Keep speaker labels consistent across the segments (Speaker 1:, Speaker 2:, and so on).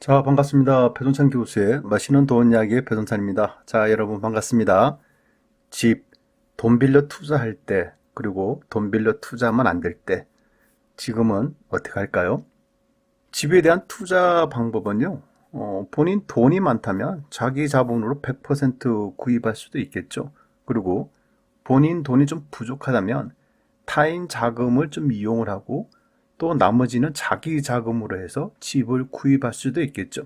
Speaker 1: 자, 반갑습니다. 배동찬 교수의 맛있는 돈 이야기의 배동찬입니다. 자, 여러분 반갑습니다. 집, 돈 빌려 투자할 때, 그리고 돈 빌려 투자하면 안 될 때, 지금은 어떻게 할까요? 집에 대한 투자 방법은요, 본인 돈이 많다면 자기 자본으로 100% 구입할 수도 있겠죠. 그리고 본인 돈이 좀 부족하다면 타인 자금을 좀 이용을 하고 또 나머지는 자기 자금으로 해서 집을 구입할 수도 있겠죠.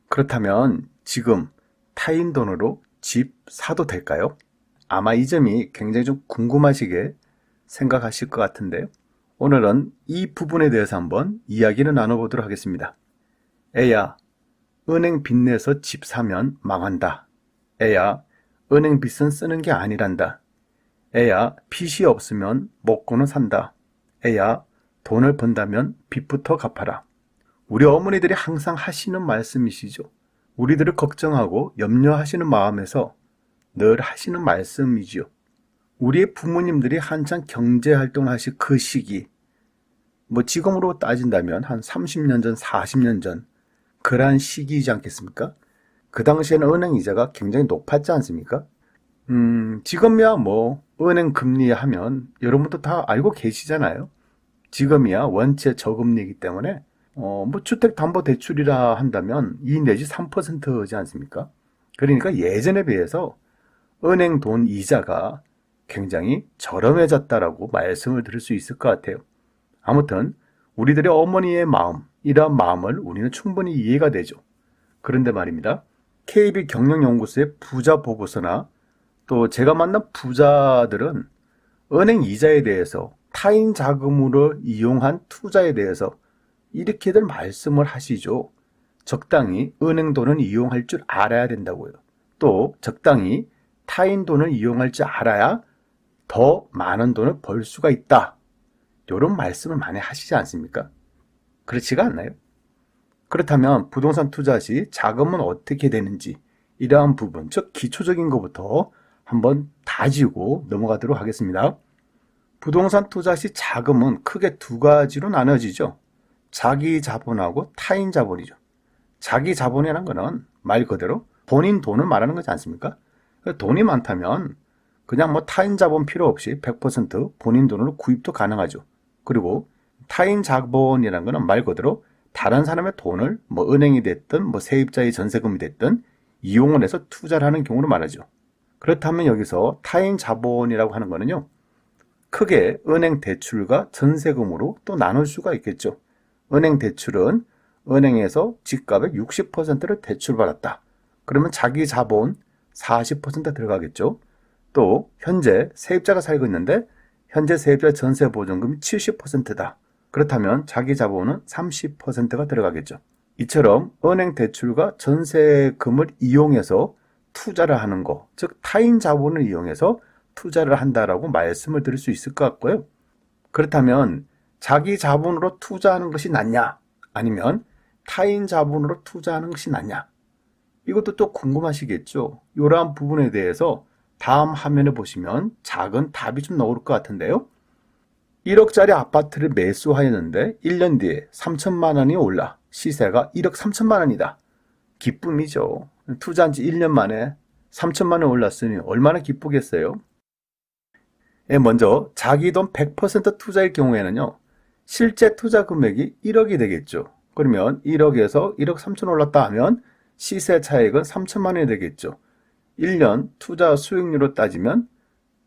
Speaker 1: 그렇다면 지금 타인 돈으로 집 사도 될까요? 아마 이 점이 굉장히 좀 궁금하시게 생각하실 것 같은데요. 오늘은 이 부분에 대해서 한번 이야기를 나눠보도록 하겠습니다. 애야, 은행 빚 내서 집 사면 망한다. 애야, 은행 빚은 쓰는 게 아니란다. 애야, 빚이 없으면 먹고는 산다. 애야, 돈을 번다면 빚부터 갚아라. 우리 어머니들이 항상 하시는 말씀이시죠. 우리들을 걱정하고 염려하시는 마음에서 늘 하시는 말씀이지요. 우리의 부모님들이 한창 경제활동을 하실 그 시기, 지금으로 따진다면 한 30년 전, 40년 전 그러한 시기이지 않겠습니까? 그 당시에는 은행 이자가 굉장히 높았지 않습니까? 지금이야 은행 금리 하면 여러분도 다 알고 계시잖아요. 지금이야 원체 저금리이기 때문에 주택담보대출이라 한다면 2 내지 3%지 않습니까? 그러니까 예전에 비해서 은행 돈 이자가 굉장히 저렴해졌다라고 말씀을 드릴 수 있을 것 같아요. 아무튼 우리들의 어머니의 마음, 이러한 마음을 우리는 충분히 이해가 되죠. 그런데 말입니다. KB경영연구소의 부자 보고서나 또 제가 만난 부자들은 은행 이자에 대해서 타인 자금으로 이용한 투자에 대해서 이렇게들 말씀을 하시죠. 적당히 은행 돈을 이용할 줄 알아야 된다고요. 또 적당히 타인 돈을 이용할 줄 알아야 더 많은 돈을 벌 수가 있다. 이런 말씀을 많이 하시지 않습니까? 그렇지가 않나요? 그렇다면 부동산 투자 시 자금은 어떻게 되는지 이러한 부분, 즉 기초적인 것부터 한번 다지고 넘어가도록 하겠습니다. 부동산 투자 시 자금은 크게 두 가지로 나눠지죠. 자기 자본하고 타인 자본이죠. 자기 자본이라는 것은 말 그대로 본인 돈을 말하는 거지 않습니까? 돈이 많다면 그냥 타인 자본 필요 없이 100% 본인 돈으로 구입도 가능하죠. 그리고 타인 자본이라는 것은 말 그대로 다른 사람의 돈을 은행이 됐든 세입자의 전세금이 됐든 이용을 해서 투자를 하는 경우를 말하죠. 그렇다면 여기서 타인 자본이라고 하는 거는요. 크게 은행 대출과 전세금으로 또 나눌 수가 있겠죠. 은행 대출은 은행에서 집값의 60%를 대출받았다. 그러면 자기 자본 40% 들어가겠죠. 또 현재 세입자가 살고 있는데 현재 세입자 전세 보증금이 70%다. 그렇다면 자기 자본은 30%가 들어가겠죠. 이처럼 은행 대출과 전세금을 이용해서 투자를 하는 거, 즉 타인 자본을 이용해서 투자를 한다라고 말씀을 드릴 수 있을 것 같고요. 그렇다면 자기 자본으로 투자하는 것이 낫냐? 아니면 타인 자본으로 투자하는 것이 낫냐? 이것도 또 궁금하시겠죠? 이러한 부분에 대해서 다음 화면에 보시면 작은 답이 좀 나올 것 같은데요. 1억짜리 아파트를 매수하였는데 1년 뒤에 3천만 원이 올라 시세가 1억 3천만 원이다. 기쁨이죠. 투자한 지 1년 만에 3천만 원 올랐으니 얼마나 기쁘겠어요? 먼저 자기 돈 100% 투자일 경우에는요. 실제 투자 금액이 1억이 되겠죠. 그러면 1억에서 1억 3천 올랐다 하면 시세 차익은 3천만 원이 되겠죠. 1년 투자 수익률로 따지면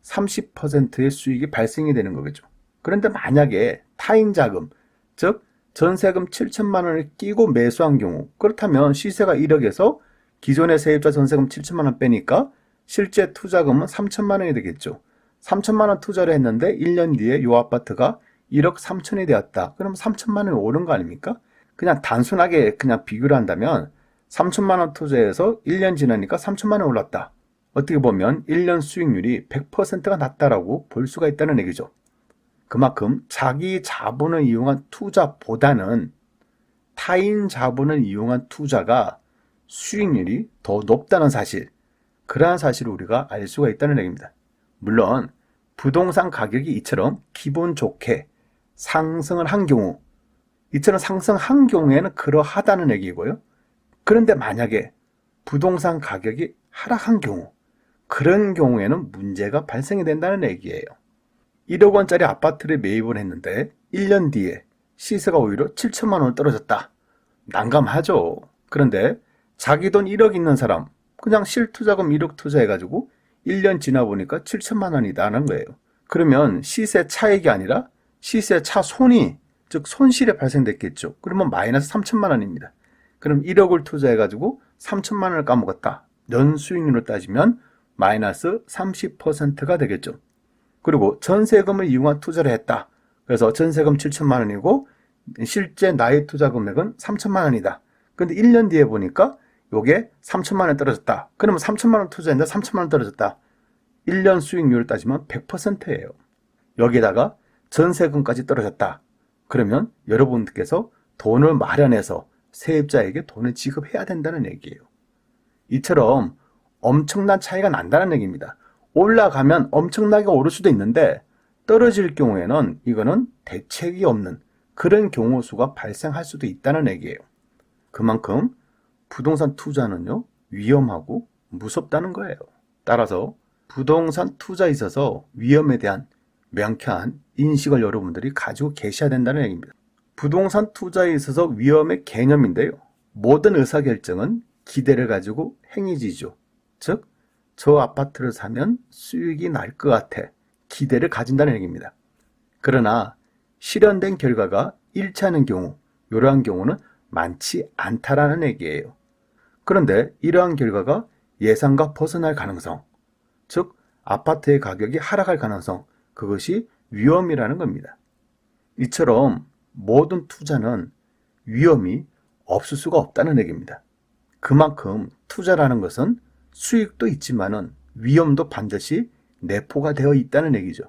Speaker 1: 30%의 수익이 발생이 되는 거겠죠. 그런데 만약에 타인 자금, 즉 전세금 7천만 원을 끼고 매수한 경우, 그렇다면 시세가 1억에서 기존의 세입자 전세금 7천만 원 빼니까 실제 투자금은 3천만 원이 되겠죠. 3천만 원 투자를 했는데 1년 뒤에 이 아파트가 1억 3천이 되었다. 그럼 3천만 원이 오른 거 아닙니까? 그냥 단순하게 그냥 비교를 한다면 3천만 원 투자해서 1년 지나니까 3천만 원 올랐다. 어떻게 보면 1년 수익률이 100%가 낮다라고 볼 수가 있다는 얘기죠. 그만큼 자기 자본을 이용한 투자보다는 타인 자본을 이용한 투자가 수익률이 더 높다는 사실, 그러한 사실을 우리가 알 수가 있다는 얘기입니다. 물론 부동산 가격이 이처럼 기분 좋게 상승을 한 경우 이처럼 상승한 경우에는 그러하다는 얘기고요. 그런데 만약에 부동산 가격이 하락한 경우, 그런 경우에는 문제가 발생이 된다는 얘기예요. 1억 원짜리 아파트를 매입을 했는데 1년 뒤에 시세가 오히려 7천만 원 떨어졌다. 난감하죠. 그런데 자기 돈 1억 있는 사람, 그냥 실투자금 1억 투자해가지고 1년 지나 보니까 7천만 원이다는 거예요. 그러면 시세 차익이 아니라 시세 차손이, 즉 손실이 발생됐겠죠. 그러면 마이너스 3천만 원입니다. 그럼 1억을 투자해가지고 3천만 원을 까먹었다. 연수익률로 따지면 마이너스 30%가 되겠죠. 그리고 전세금을 이용한 투자를 했다. 그래서 전세금 7천만 원이고 실제 나의 투자 금액은 3천만 원이다. 근데 1년 뒤에 보니까 요게 3천만 원 떨어졌다. 그러면 3천만 원 투자했는데 3천만 원 떨어졌다. 1년 수익률을 따지면 100%예요. 여기에다가 전세금까지 떨어졌다. 그러면 여러분들께서 돈을 마련해서 세입자에게 돈을 지급해야 된다는 얘기예요. 이처럼 엄청난 차이가 난다는 얘기입니다. 올라가면 엄청나게 오를 수도 있는데 떨어질 경우에는 이거는 대책이 없는 그런 경우 수가 발생할 수도 있다는 얘기예요. 그만큼 부동산 투자는요, 위험하고 무섭다는 거예요. 따라서 부동산 투자에 있어서 위험에 대한 명쾌한 인식을 여러분들이 가지고 계셔야 된다는 얘기입니다. 부동산 투자에 있어서 위험의 개념인데요. 모든 의사결정은 기대를 가지고 행해지죠. 즉, 저 아파트를 사면 수익이 날 것 같아. 기대를 가진다는 얘기입니다. 그러나 실현된 결과가 일치하는 경우, 이러한 경우는 많지 않다라는 얘기예요. 그런데 이러한 결과가 예상과 벗어날 가능성, 즉 아파트의 가격이 하락할 가능성, 그것이 위험이라는 겁니다. 이처럼 모든 투자는 위험이 없을 수가 없다는 얘기입니다. 그만큼 투자라는 것은 수익도 있지만은 위험도 반드시 내포가 되어 있다는 얘기죠.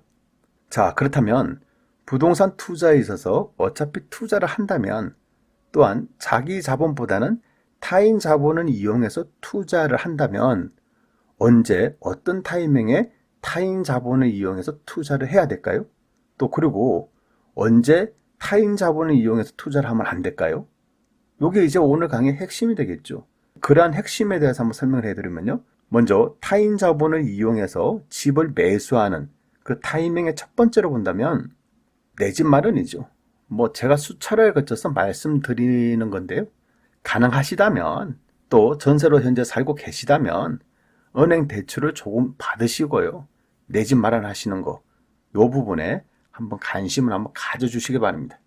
Speaker 1: 자, 그렇다면 부동산 투자에 있어서 어차피 투자를 한다면 또한 자기 자본보다는 타인 자본을 이용해서 투자를 한다면 언제 어떤 타이밍에 타인 자본을 이용해서 투자를 해야 될까요? 또 그리고 언제 타인 자본을 이용해서 투자를 하면 안 될까요? 이게 이제 오늘 강의의 핵심이 되겠죠. 그러한 핵심에 대해서 한번 설명을 해드리면요. 먼저 타인 자본을 이용해서 집을 매수하는 그 타이밍의 첫 번째로 본다면 내 집 마련이죠. 제가 수차례에 걸쳐서 말씀드리는 건데요. 가능하시다면 또 전세로 현재 살고 계시다면 은행 대출을 조금 받으시고요. 내 집 마련하시는 거, 요 부분에 한번 관심을 한번 가져주시기 바랍니다.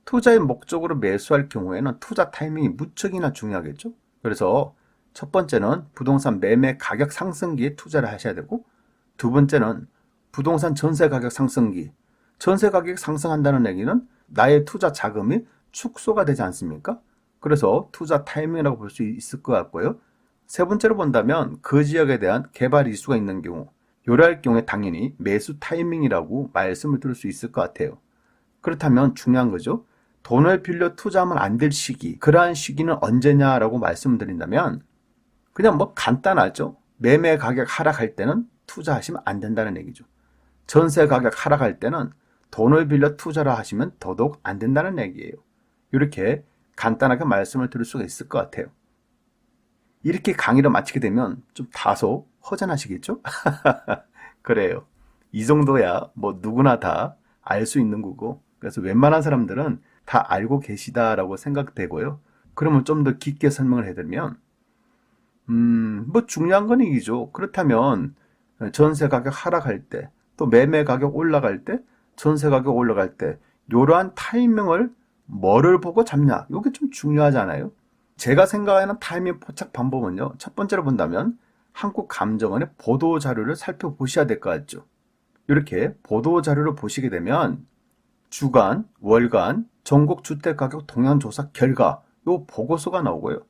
Speaker 1: 투자의 목적으로 매수할 경우에는 투자 타이밍이 무척이나 중요하겠죠. 그래서 첫 번째는 부동산 매매 가격 상승기에 투자를 하셔야 되고, 두 번째는 부동산 전세 가격 상승기. 전세 가격이 상승한다는 얘기는 나의 투자 자금이 축소가 되지 않습니까? 그래서 투자 타이밍이라고 볼 수 있을 것 같고요. 세 번째로 본다면 그 지역에 대한 개발 이슈가 있는 경우, 요럴 경우에 당연히 매수 타이밍이라고 말씀을 드릴 수 있을 것 같아요. 그렇다면 중요한 거죠. 돈을 빌려 투자하면 안 될 시기, 그러한 시기는 언제냐라고 말씀을 드린다면 그냥 간단하죠. 매매 가격 하락할 때는 투자하시면 안 된다는 얘기죠. 전세 가격 하락할 때는 돈을 빌려 투자를 하시면 더더욱 안 된다는 얘기예요. 이렇게 간단하게 말씀을 드릴 수가 있을 것 같아요. 이렇게 강의를 마치게 되면 좀 다소 허전하시겠죠? 그래요. 이 정도야 누구나 다 알 수 있는 거고, 그래서 웬만한 사람들은 다 알고 계시다라고 생각되고요. 그러면 좀 더 깊게 설명을 해드리면 중요한 건 이기죠. 그렇다면 전세 가격 하락할 때, 또 매매 가격 올라갈 때, 전세 가격 올라갈 때 이러한 타이밍을 뭐를 보고 잡냐, 이게 좀 중요하잖아요. 제가 생각하는 타이밍 포착 방법은요, 첫 번째로 본다면 한국감정원의 보도자료를 살펴보셔야 될 것 같죠. 이렇게 보도자료를 보시게 되면 주간, 월간, 전국주택가격 동향조사 결과, 요 보고서가 나오고요.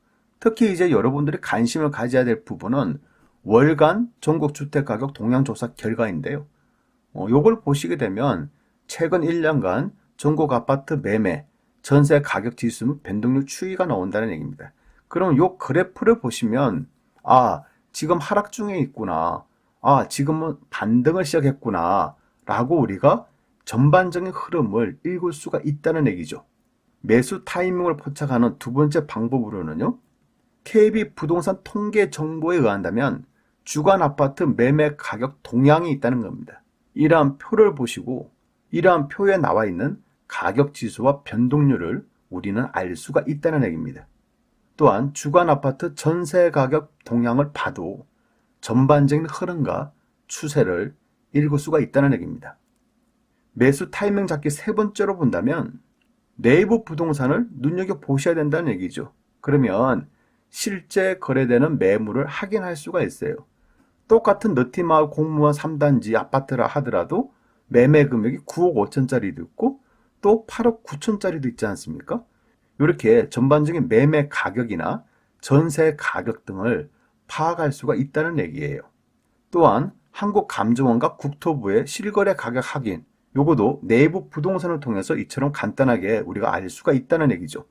Speaker 1: 특히 이제 여러분들이 관심을 가져야 될 부분은 월간 전국주택가격 동향조사 결과인데요. 요걸 보시게 되면 최근 1년간 전국 아파트 매매, 전세 가격 지수 및 변동률 추이가 나온다는 얘기입니다. 그럼 요 그래프를 보시면 지금 하락 중에 있구나. 지금은 반등을 시작했구나. 라고 우리가 전반적인 흐름을 읽을 수가 있다는 얘기죠. 매수 타이밍을 포착하는 두 번째 방법으로는요, KB 부동산 통계 정보에 의한다면 주간 아파트 매매 가격 동향이 있다는 겁니다. 이러한 표를 보시고 이러한 표에 나와 있는 가격 지수와 변동률을 우리는 알 수가 있다는 얘기입니다. 또한 주간 아파트 전세 가격 동향을 봐도 전반적인 흐름과 추세를 읽을 수가 있다는 얘기입니다. 매수 타이밍 잡기 세 번째로 본다면 내부 부동산을 눈여겨보셔야 된다는 얘기죠. 그러면 실제 거래되는 매물을 확인할 수가 있어요. 똑같은 너티마을 공무원 3단지 아파트라 하더라도 매매 금액이 9억 5천짜리도 있고 또 8억 9천짜리도 있지 않습니까? 이렇게 전반적인 매매 가격이나 전세 가격 등을 파악할 수가 있다는 얘기예요. 또한 한국감정원과 국토부의 실거래 가격 확인, 요거도 내부 부동산을 통해서 이처럼 간단하게 우리가 알 수가 있다는 얘기죠.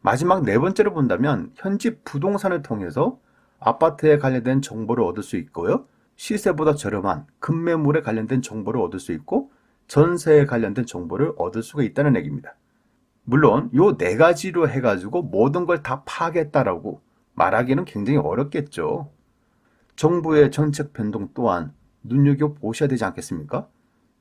Speaker 1: 마지막 네 번째로 본다면 현지 부동산을 통해서 아파트에 관련된 정보를 얻을 수 있고요. 시세보다 저렴한 급매물에 관련된 정보를 얻을 수 있고 전세에 관련된 정보를 얻을 수가 있다는 얘기입니다. 물론 요 네 가지로 해가지고 모든 걸 다 파악했다라고 말하기는 굉장히 어렵겠죠. 정부의 정책 변동 또한 눈여겨보셔야 되지 않겠습니까?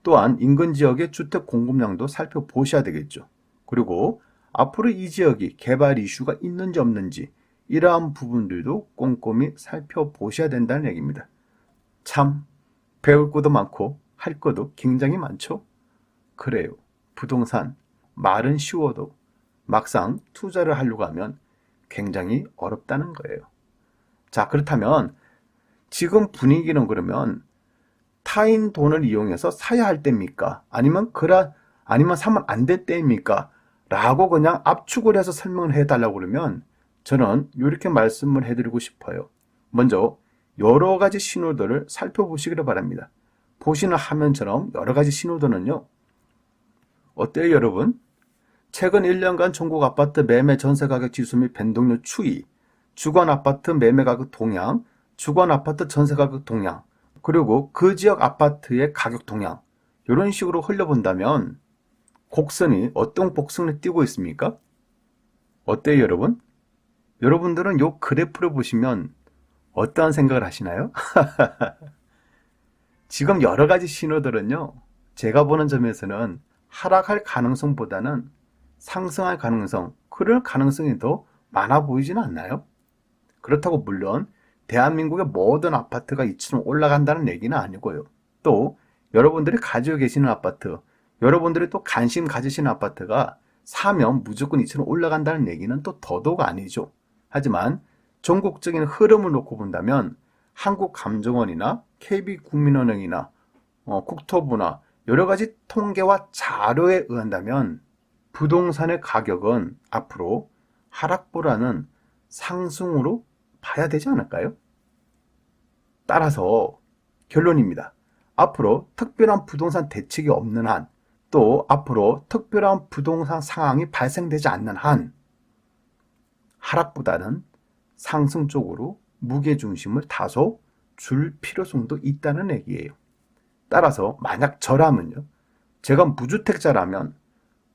Speaker 1: 또한 인근 지역의 주택 공급량도 살펴보셔야 되겠죠. 그리고 앞으로 이 지역이 개발 이슈가 있는지 없는지 이러한 부분들도 꼼꼼히 살펴보셔야 된다는 얘기입니다. 참 배울 것도 많고 할 것도 굉장히 많죠? 그래요. 부동산 말은 쉬워도 막상 투자를 하려고 하면 굉장히 어렵다는 거예요. 자, 그렇다면 지금 분위기는 그러면 타인 돈을 이용해서 사야 할 때입니까? 아니면 사면 안 될 때입니까? 라고 그냥 압축을 해서 설명을 해달라고 그러면 저는 이렇게 말씀을 해드리고 싶어요. 먼저 여러 가지 신호들을 살펴보시기를 바랍니다. 보시는 화면처럼 여러 가지 신호들은요. 어때요, 여러분? 최근 1년간 전국 아파트 매매 전세 가격 지수 및 변동률 추이, 주간 아파트 매매 가격 동향, 주간 아파트 전세 가격 동향, 그리고 그 지역 아파트의 가격 동향, 이런 식으로 흘려본다면 곡선이 어떤 곡선을 띄고 있습니까? 어때요, 여러분? 여러분들은 이 그래프를 보시면 어떠한 생각을 하시나요? 지금 여러 가지 신호들은요, 제가 보는 점에서는 하락할 가능성보다는 상승할 가능성, 그럴 가능성이 더 많아 보이지는 않나요? 그렇다고 물론 대한민국의 모든 아파트가 이처럼 올라간다는 얘기는 아니고요. 또 여러분들이 가지고 계시는 아파트, 여러분들이 또 관심 가지시는 아파트가 사면 무조건 이처럼 올라간다는 얘기는 또 더더욱 아니죠. 하지만 전국적인 흐름을 놓고 본다면 한국감정원이나 KB국민은행이나 국토부나 여러 가지 통계와 자료에 의한다면 부동산의 가격은 앞으로 하락보다는 상승으로 봐야 되지 않을까요? 따라서 결론입니다. 앞으로 특별한 부동산 대책이 없는 한, 또 앞으로 특별한 부동산 상황이 발생되지 않는 한, 하락보다는 상승 쪽으로 무게중심을 다소 줄 필요성도 있다는 얘기예요. 따라서 만약 저라면요, 제가 무주택자라면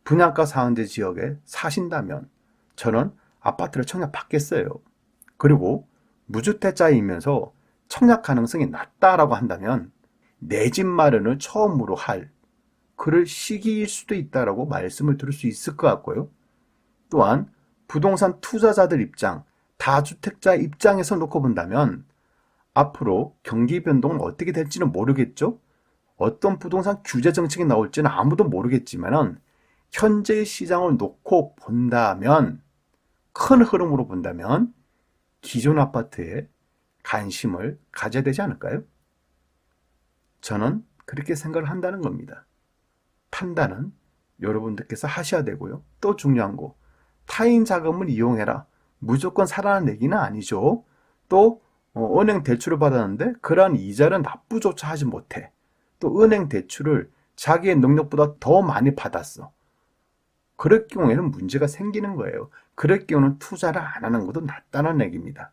Speaker 1: 분양가 상한제 지역에 사신다면 저는 아파트를 청약받겠어요. 그리고 무주택자이면서 청약 가능성이 낮다라고 한다면 내 집 마련을 처음으로 할 그럴 시기일 수도 있다라고 말씀을 드릴 수 있을 것 같고요. 또한 부동산 투자자들 입장, 다주택자 입장에서 놓고 본다면 앞으로 경기 변동은 어떻게 될지는 모르겠죠. 어떤 부동산 규제 정책이 나올지는 아무도 모르겠지만 현재의 시장을 놓고 본다면, 큰 흐름으로 본다면 기존 아파트에 관심을 가져야 되지 않을까요? 저는 그렇게 생각을 한다는 겁니다. 판단은 여러분들께서 하셔야 되고요. 또 중요한 거, 타인 자금을 이용해라, 무조건 사라는 얘기는 아니죠. 또 은행 대출을 받았는데 그러한 이자를 납부조차 하지 못해. 또 은행 대출을 자기의 능력보다 더 많이 받았어. 그럴 경우에는 문제가 생기는 거예요. 그럴 경우는 투자를 안 하는 것도 낫다는 얘기입니다.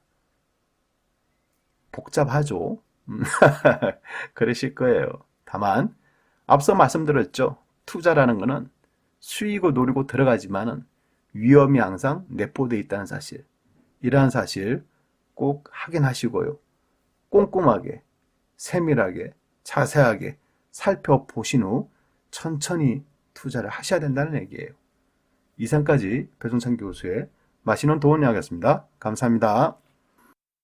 Speaker 1: 복잡하죠? 그러실 거예요. 다만 앞서 말씀드렸죠. 투자라는 거는 수익을 노리고 들어가지만은 위험이 항상 내포되어 있다는 사실, 이러한 사실 꼭 확인하시고요. 꼼꼼하게, 세밀하게, 자세하게 살펴보신 후 천천히 투자를 하셔야 된다는 얘기예요. 이상까지 배종찬 교수의 맛있는 도움 이야기였습니다. 감사합니다.